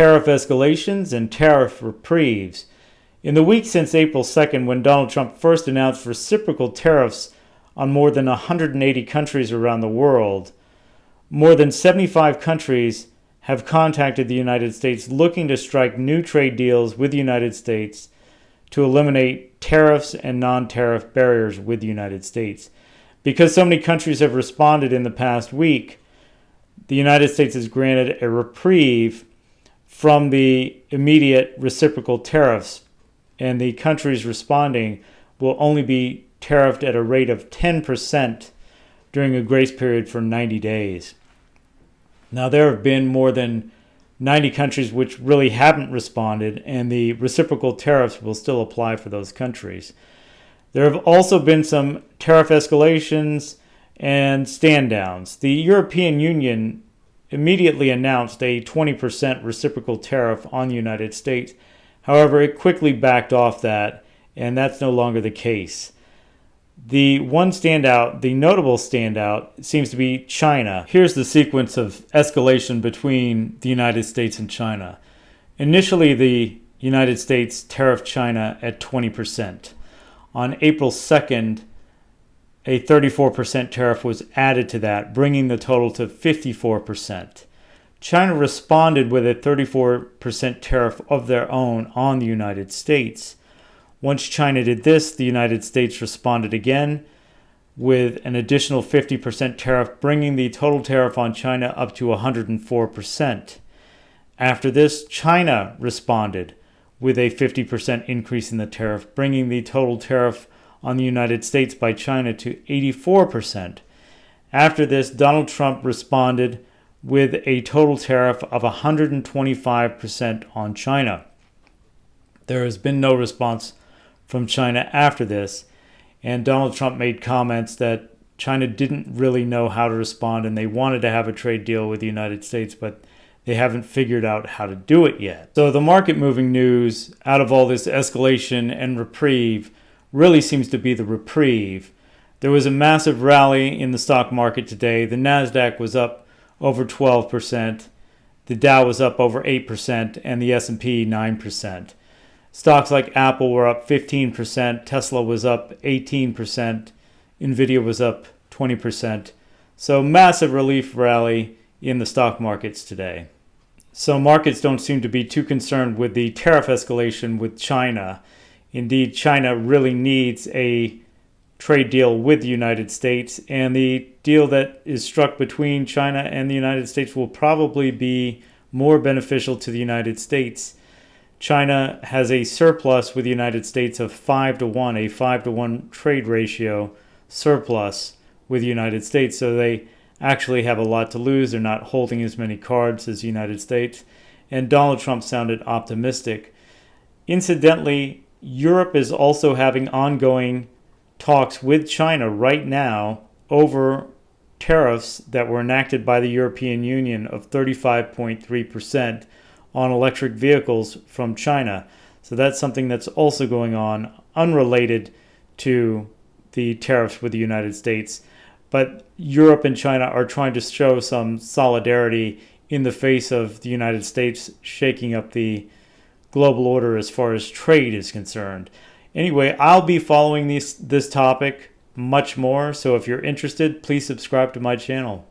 tariff escalations and tariff reprieves. In the week since April 2nd, when Donald Trump first announced reciprocal tariffs on more than 180 countries around the world, more than 75 countries have contacted the United States looking to strike new trade deals with the United States to eliminate tariffs and non-tariff barriers with the United States. Because so many countries have responded in the past week, the United States has granted a reprieve from the immediate reciprocal tariffs, and the countries responding will only be tariffed at a rate of 10% during a grace period for 90 days. Now, there have been more than 90 countries which really haven't responded, and the reciprocal tariffs will still apply for those countries. There have also been some tariff escalations and stand-downs. The European Union immediately announced a 20% reciprocal tariff on the United States. However, it quickly backed off that, and that's no longer the case. The notable standout, seems to be China. Here's the sequence of escalation between the United States and China. Initially, the United States tariffed China at 20%. On April 2nd, a 34% tariff was added to that, bringing the total to 54%. China responded with a 34% tariff of their own on the United States. Once China did this, the United States responded again with an additional 50% tariff, bringing the total tariff on China up to 104%. After this, China responded with a 50% increase in the tariff, bringing the total tariff on the United States by China to 84%. After this, Donald Trump responded with a total tariff of 125% on China. There has been no response from China after this, and Donald Trump made comments that China didn't really know how to respond and they wanted to have a trade deal with the United States, but they haven't figured out how to do it yet. So the market-moving news out of all this escalation and reprieve really seems to be the reprieve. There was a massive rally in the stock market today. The Nasdaq was up over 12%, the Dow was up over 8%, and the S&P 9%. Stocks like Apple were up 15%, Tesla was up 18%, Nvidia was up 20%. So massive relief rally in the stock markets today. So markets don't seem to be too concerned with the tariff escalation with China. Indeed, China really needs a trade deal with the United States, and the deal that is struck between China and the United States will probably be more beneficial to the United States. China has a surplus with the United States of 5-1, a 5-1 trade ratio surplus with the United States, so they actually have a lot to lose. They're not holding as many cards as the United States, and Donald Trump sounded optimistic. Incidentally, Europe is also having ongoing talks with China right now over tariffs that were enacted by the European Union of 35.3% on electric vehicles from China. So that's something that's also going on, unrelated to the tariffs with the United States. But Europe and China are trying to show some solidarity in the face of the United States shaking up the global order as far as trade is concerned. Anyway, I'll be following this topic much more, so if you're interested, please subscribe to my channel.